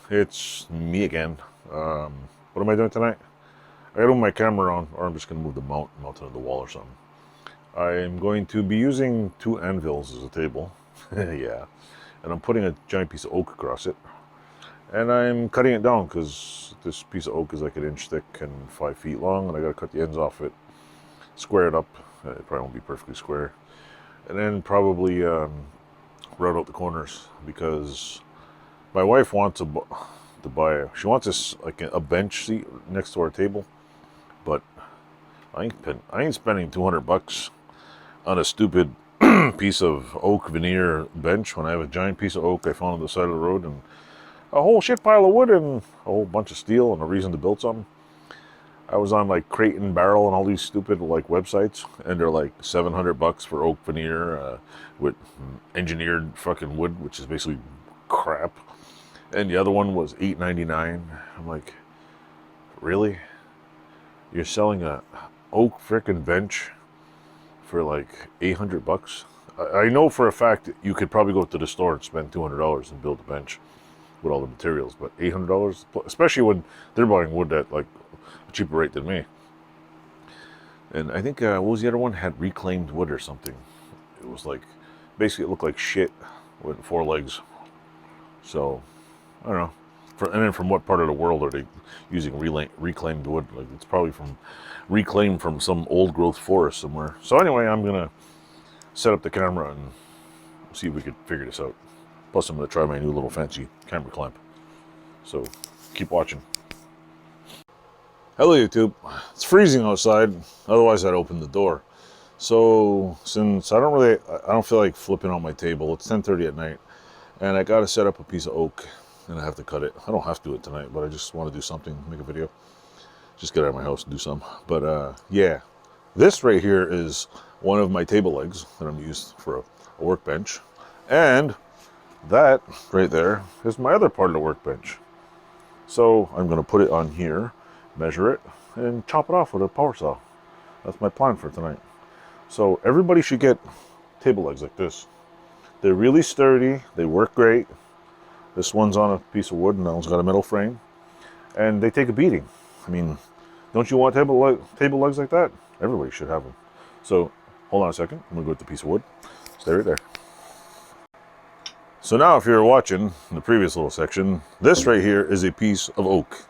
it's me again. What am I doing tonight? I gotta move my camera on, or I'm just gonna move the mountain of the wall or something. I'm going to be using 2 anvils as a table. Yeah. And I'm putting a giant piece of oak across it. And I'm cutting it down because this piece of oak is like 1 inch thick and 5 feet long, and I gotta cut the ends off it, square it up. It probably won't be perfectly square. And then probably route out the corners because my wife wants to buy. She wants this like a bench seat next to our table, but I ain't spending $200 on a stupid piece of oak veneer bench when I have a giant piece of oak I found on the side of the road and a whole shit pile of wood and a whole bunch of steel and a reason to build something. I was on like Crate and Barrel and all these stupid like websites, and they're like $700 for oak veneer with engineered fucking wood, which is basically crap. And the other one was $8.99. I'm like, really? You're selling a oak frickin' bench for like $800? I know for a fact that you could probably go to the store and spend $200 and build a bench with all the materials, but $800, especially when they're buying wood at like a cheaper rate than me. And I think what was the other one? Had reclaimed wood or something. It was like basically it looked like shit with 4 legs. So I don't know. And then from what part of the world are they using reclaimed wood? Like it's probably reclaimed from some old growth forest somewhere. So anyway, I'm gonna set up the camera and see if we could figure this out. Plus I'm gonna try my new little fancy camera clamp. So keep watching. Hello YouTube. It's freezing outside, otherwise I'd open the door. So since I don't feel like flipping on my table, it's 10:30 at night, and I gotta set up a piece of oak and I have to cut it. I don't have to do it tonight, but I just want to do something, make a video. Just get out of my house and do some. But yeah, this right here is one of my table legs that I'm used for a workbench. And that right there is my other part of the workbench. So I'm gonna put it on here, measure it, and chop it off with a power saw. That's my plan for tonight. So everybody should get table legs like this. They're really sturdy, they work great. This one's on a piece of wood and that one's got a metal frame. And they take a beating. I mean, don't you want table legs like that? Everybody should have them. So, hold on a second. I'm gonna go with the piece of wood. Stay right there. So now if you're watching the previous little section, this right here is a piece of oak.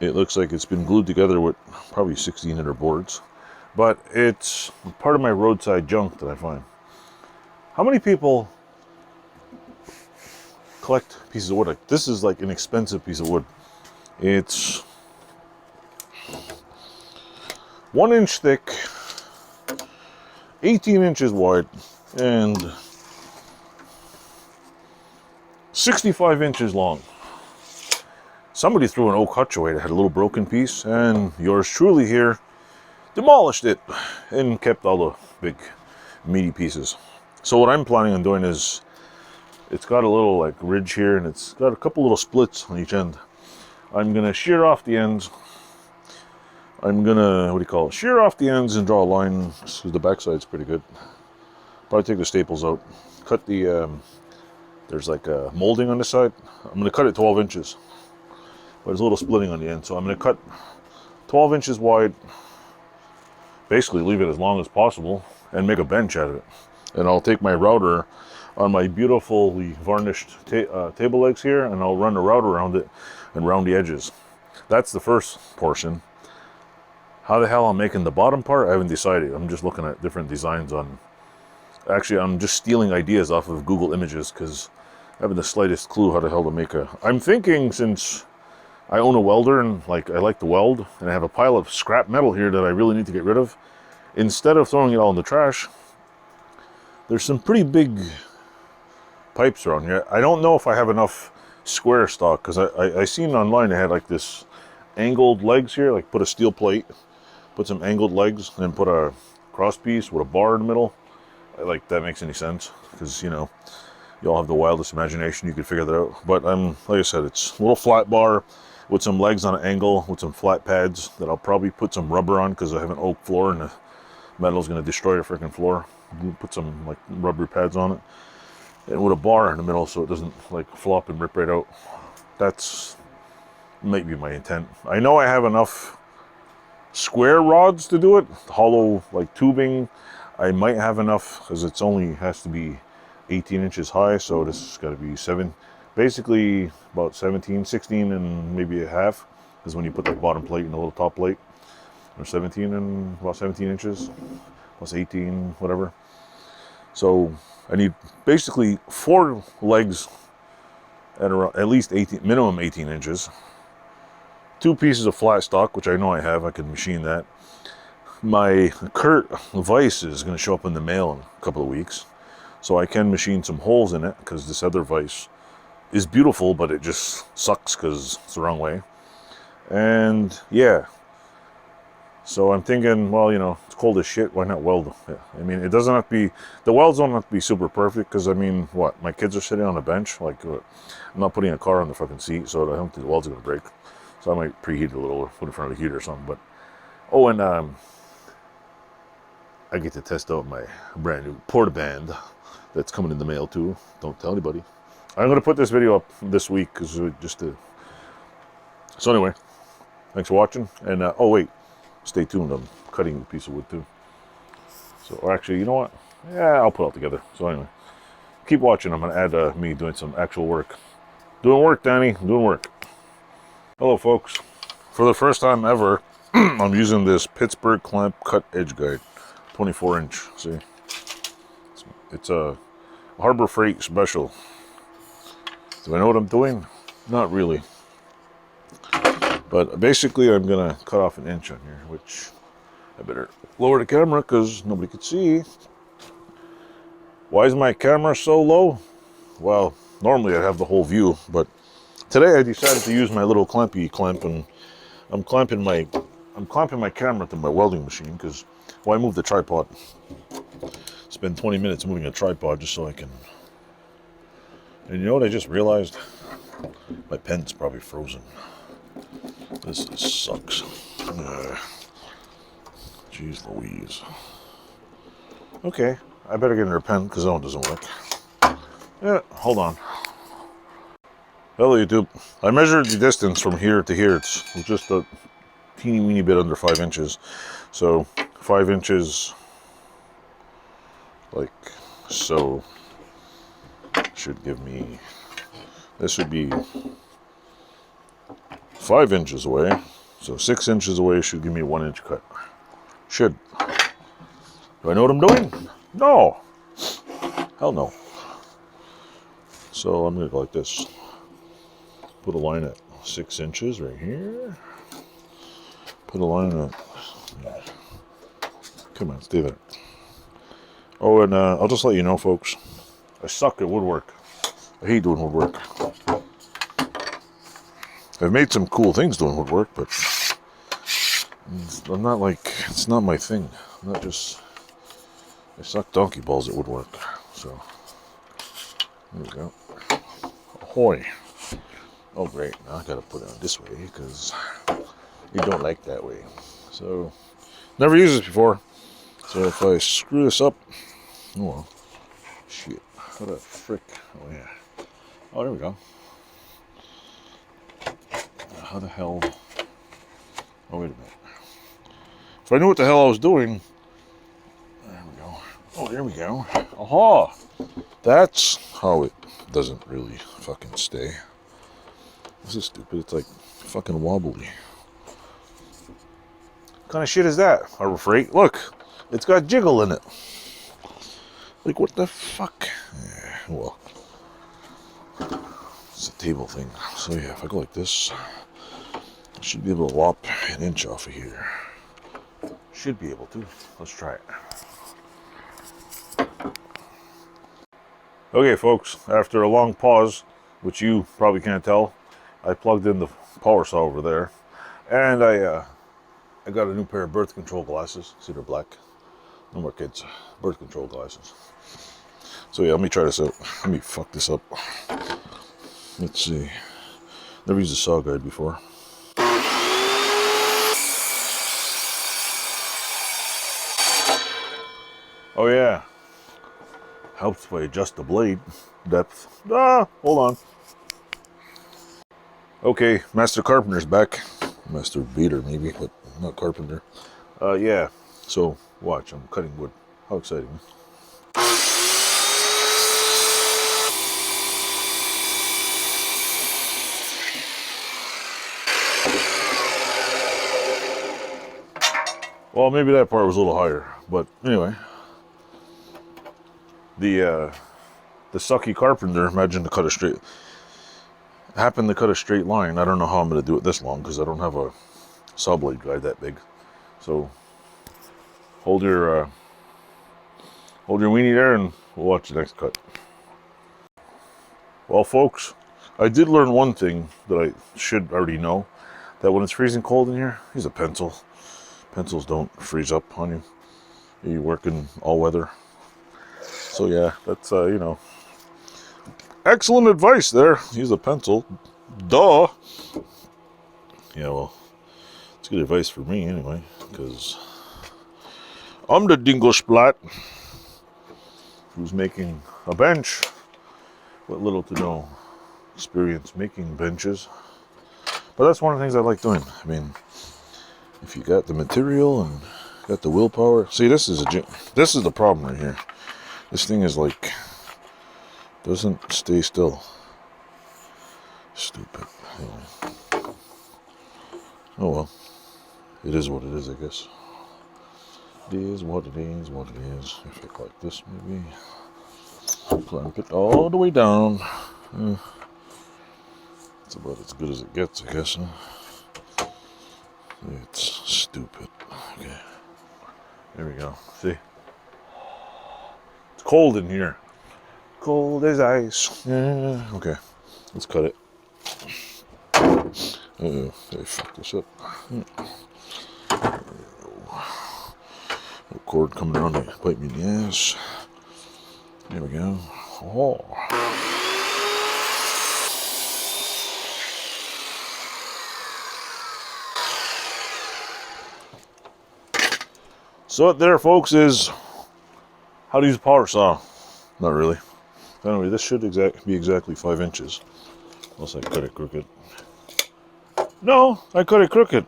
It looks like it's been glued together with probably 16 other boards. But it's part of my roadside junk that I find. How many people collect pieces of wood? Like this is like an expensive piece of wood. It's 1 inch thick, 18 inches wide, and 65 inches long. Somebody threw an oak hutch away that had a little broken piece, and yours truly here demolished it and kept all the big meaty pieces. So what I'm planning on doing is, it's got a little like ridge here and it's got a couple little splits on each end. I'm gonna shear off the ends. I'm gonna, shear off the ends and draw a line so the backside's pretty good. Probably take the staples out. Cut the, there's like a molding on this side. I'm gonna cut it 12 inches. But there's a little splitting on the end. So I'm gonna cut 12 inches wide. Basically leave it as long as possible and make a bench out of it. And I'll take my router on my beautifully varnished table legs here, and I'll run a router around it and round the edges. That's the first portion. How the hell I'm making the bottom part, I haven't decided. I'm just looking at different designs on... Actually, I'm just stealing ideas off of Google Images because I haven't the slightest clue how the hell to make a... I'm thinking, since I own a welder and like I like to weld, and I have a pile of scrap metal here that I really need to get rid of, instead of throwing it all in the trash, there's some pretty big pipes around here. I don't know if I have enough square stock, because I seen online they had like this angled legs here, like put a steel plate, put some angled legs, and then put a cross piece with a bar in the middle. Like, that makes any sense, because you know, you all have the wildest imagination, you could figure that out. But like I said, it's a little flat bar with some legs on an angle with some flat pads that I'll probably put some rubber on, because I have an oak floor and the metal's going to destroy the freaking floor. Put some like rubber pads on it, and with a bar in the middle so it doesn't like flop and rip right out. That's might be my intent. I know I have enough square rods to do it, hollow like tubing. I might have enough because it's only has to be 18 inches high, so this has got to be basically about 17, 16 and maybe a half, because when you put the bottom plate and the little top plate, or 17 and about 17 inches plus 18, whatever. So I need basically 4 legs at around at least 18, minimum 18 inches. 2 pieces of flat stock, which I know I have. I can machine that. My Kurt vise is going to show up in the mail in a couple of weeks, so I can machine some holes in it, because this other vise is beautiful, but it just sucks because it's the wrong way. And yeah, so I'm thinking, well, you know, it's cold as shit, why not weld? Yeah. I mean, it doesn't have to be, the welds don't have to be super perfect, because I mean, what, my kids are sitting on a bench, like, I'm not putting a car on the fucking seat, so I don't think the welds are going to break. So I might preheat it a little, or put it in front of the heater or something. But oh, and I get to test out my brand new portaband that's coming in the mail too. Don't tell anybody. I'm going to put this video up this week, because just to. So anyway, thanks for watching. And oh wait, stay tuned. I'm cutting a piece of wood too. So, or actually, you know what? Yeah, I'll put it all together. So anyway, keep watching. I'm going to add me doing some actual work. Doing work, Danny. Doing work. Hello, folks. For the first time ever, I'm using this Pittsburgh clamp cut edge guide, 24 inch. See, it's a Harbor Freight special. Do I know what I'm doing? Not really. But basically, I'm gonna cut off an inch on here, which I better lower the camera because nobody could see. Why is my camera so low? Well, normally I'd have the whole view, but today I decided to use my little clampy clamp, and I'm clamping my camera to my welding machine, because, well, I moved the tripod. Spend 20 minutes moving a tripod just so I can. And you know what I just realized? My pen's probably frozen. This sucks. Jeez Louise. Okay, I better get another pen, because that one doesn't work. Yeah, hold on. Hello, YouTube. I measured the distance from here to here. It's just a teeny weeny bit under 5 inches. So 5 inches, like so, should give me, this would be 5 inches away. So 6 inches away should give me a 1 inch cut. Should. Do I know what I'm doing? No. Hell no. So I'm going to go like this. Put a line at 6 inches right here. Put a line at, yeah. Come on, stay there. Oh, and I'll just let you know, folks, I suck at woodwork. I hate doing woodwork. I've made some cool things doing woodwork, but I'm not like, it's not my thing. I'm not just, I suck donkey balls at woodwork. So, there we go. Ahoy. Oh great, now I gotta put it on this way, because you don't like that way. So, never used this before. So if I screw this up, oh well, shit, what a frick. Oh yeah, oh there we go. How the hell, oh wait a minute. If I knew what the hell I was doing, there we go. Oh, there we go. Aha! That's how it doesn't really fucking stay. This is stupid. It's like fucking wobbly. What kind of shit is that? Harbor Freight. Look, it's got jiggle in it. Like, what the fuck? Yeah, well, it's a table thing. So yeah, if I go like this, I should be able to lop an inch off of here. Should be able to. Let's try it. Okay, folks, after a long pause, which you probably can't tell, I plugged in the power saw over there, and I got a new pair of birth control glasses. See, they're black. No more kids. Birth control glasses. So yeah, let me try this out. Let me fuck this up. Let's see. Never used a saw guide before. Oh yeah. Helps if I adjust the blade depth. Ah, hold on. Okay, Master Carpenter's back. Master Beater, maybe, but not Carpenter. Yeah, so watch, I'm cutting wood. How exciting. Well, maybe that part was a little higher, but anyway. The sucky Carpenter, imagine to cut a straight, happened to cut a straight line. I don't know how I'm going to do it this long because I don't have a saw blade guide that big. So hold your weenie there and we'll watch the next cut. Well, folks, I did learn one thing that I should already know, that when it's freezing cold in here, use a pencil. Pencils don't freeze up on you. You're working all weather. So yeah, that's, you know, excellent advice there. Use a pencil. Duh. Yeah, well, it's good advice for me anyway, because I'm the dingle splat who's making a bench with little to no experience making benches. But that's one of the things I like doing. I mean, if you got the material and got the willpower. See, this is the problem right here. This thing is like, doesn't stay still. Stupid. Anyway. Oh well. It is what it is, I guess. It is what it is, what it is. If I like this, maybe clamp it all the way down. It's about as good as it gets, I guess. Huh? It's stupid. Okay. There we go. See? It's cold in here. Cold as ice. Yeah. Okay. Let's cut it. Uh-oh. Did I fuck this up? No cord coming around to bite me in the ass. There we go. Oh. So there, folks, is how to use a power saw. Not really. Anyway, this should be exactly 5 inches. Unless I cut it crooked. No, I cut it crooked.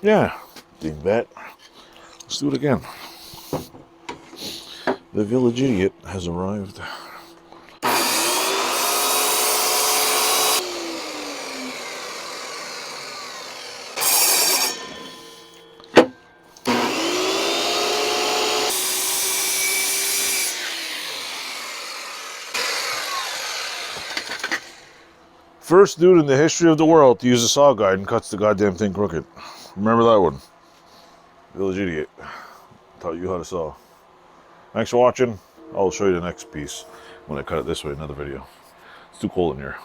Yeah. Dingbat. Let's do it again. The village idiot has arrived. First dude in the history of the world to use a saw guide and cuts the goddamn thing crooked. Remember that one. Village idiot. Taught you how to saw. Thanks for watching. I'll show you the next piece when I cut it this way in another video. It's too cold in here.